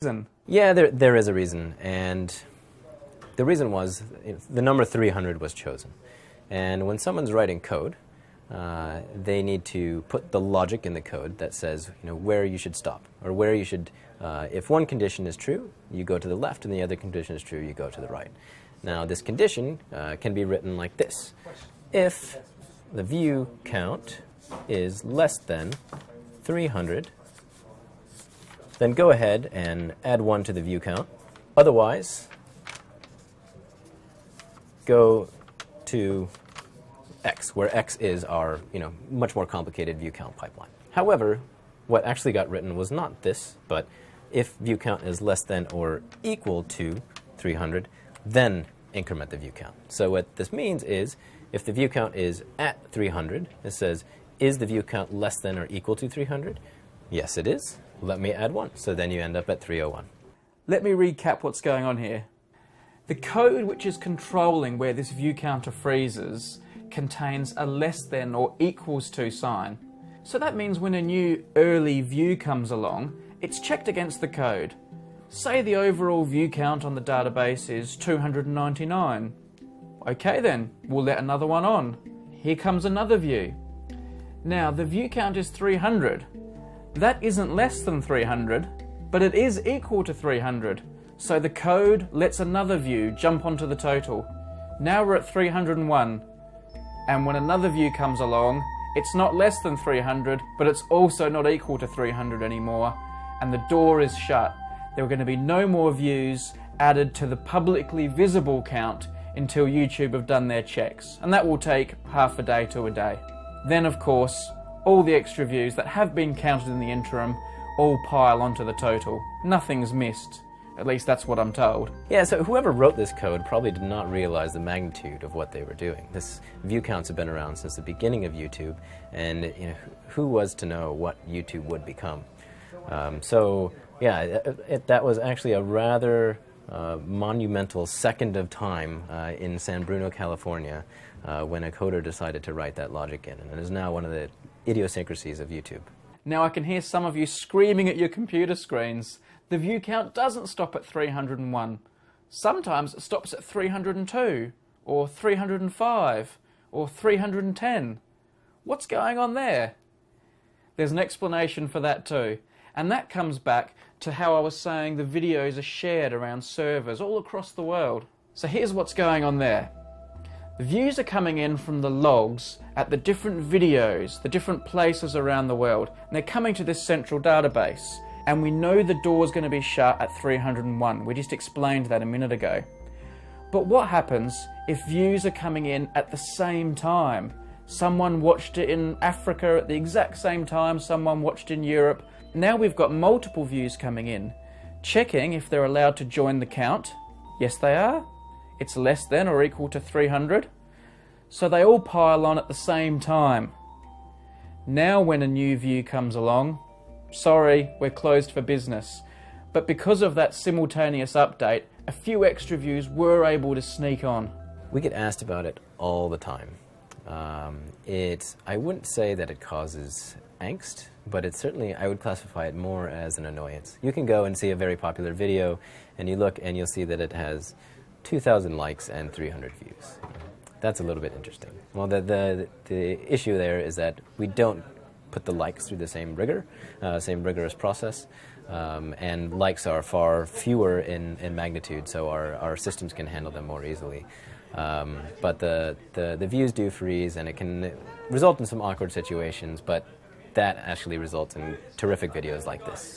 reason? Yeah, there is a reason, and the reason was the number 300 was chosen. And when someone's writing code, they need to put the logic in the code that says where you should stop, or where you should, if one condition is true, you go to the left, and the other condition is true, you go to the right. Now, this condition can be written like this. If the view count is less than 300, then go ahead and add 1 to the view count. Otherwise, go to x, where x is our much more complicated view count pipeline. However, what actually got written was not this, but if view count is less than or equal to 300, then increment the view count. So what this means is, if the view count is at 300, it says, is the view count less than or equal to 300? Yes, it is. Let me add 1. So then you end up at 301. Let me recap what's going on here. The code which is controlling where this view counter freezes contains a less than or equals to sign. So that means when a new early view comes along, it's checked against the code. Say the overall view count on the database is 299. Okay then, we'll let another one on. Here comes another view. Now the view count is 300. That isn't less than 300, but it is equal to 300. So the code lets another view jump onto the total. Now we're at 301. And when another view comes along, it's not less than 300, but it's also not equal to 300 anymore, and the door is shut. There are going to be no more views added to the publicly visible count until YouTube have done their checks, and that will take half a day to a day. Then, of course, all the extra views that have been counted in the interim all pile onto the total. Nothing's missed. At least that's what I'm told. Yeah, so whoever wrote this code probably did not realize the magnitude of what they were doing. This view counts have been around since the beginning of YouTube, and who was to know what YouTube would become? So yeah, that was actually a rather monumental second of time in San Bruno, California, when a coder decided to write that logic in, and it is now one of the idiosyncrasies of YouTube. Now I can hear some of you screaming at your computer screens. The view count doesn't stop at 301. Sometimes it stops at 302, or 305, or 310. What's going on there? There's an explanation for that too, and that comes back to how I was saying the videos are shared around servers all across the world. So here's what's going on there. The views are coming in from the logs at the different videos, the different places around the world, and they're coming to this central database. And we know the door's going to be shut at 301. We just explained that a minute ago. But what happens if views are coming in at the same time? Someone watched it in Africa at the exact same time, someone watched in Europe. Now we've got multiple views coming in. Checking if they're allowed to join the count. Yes, they are. It's less than or equal to 300. So they all pile on at the same time. Now when a new view comes along, sorry, we're closed for business. But because of that simultaneous update, a few extra views were able to sneak on. We get asked about it all the time. I wouldn't say that it causes angst, but it's certainly, I would classify it more as an annoyance. You can go and see a very popular video, and you look and you'll see that it has 2,000 likes and 300 views. That's a little bit interesting. Well, the issue there is that we don't put the likes through the same rigorous process, and likes are far fewer in magnitude, so our systems can handle them more easily. But the views do freeze, and it can result in some awkward situations, but that actually results in terrific videos like this.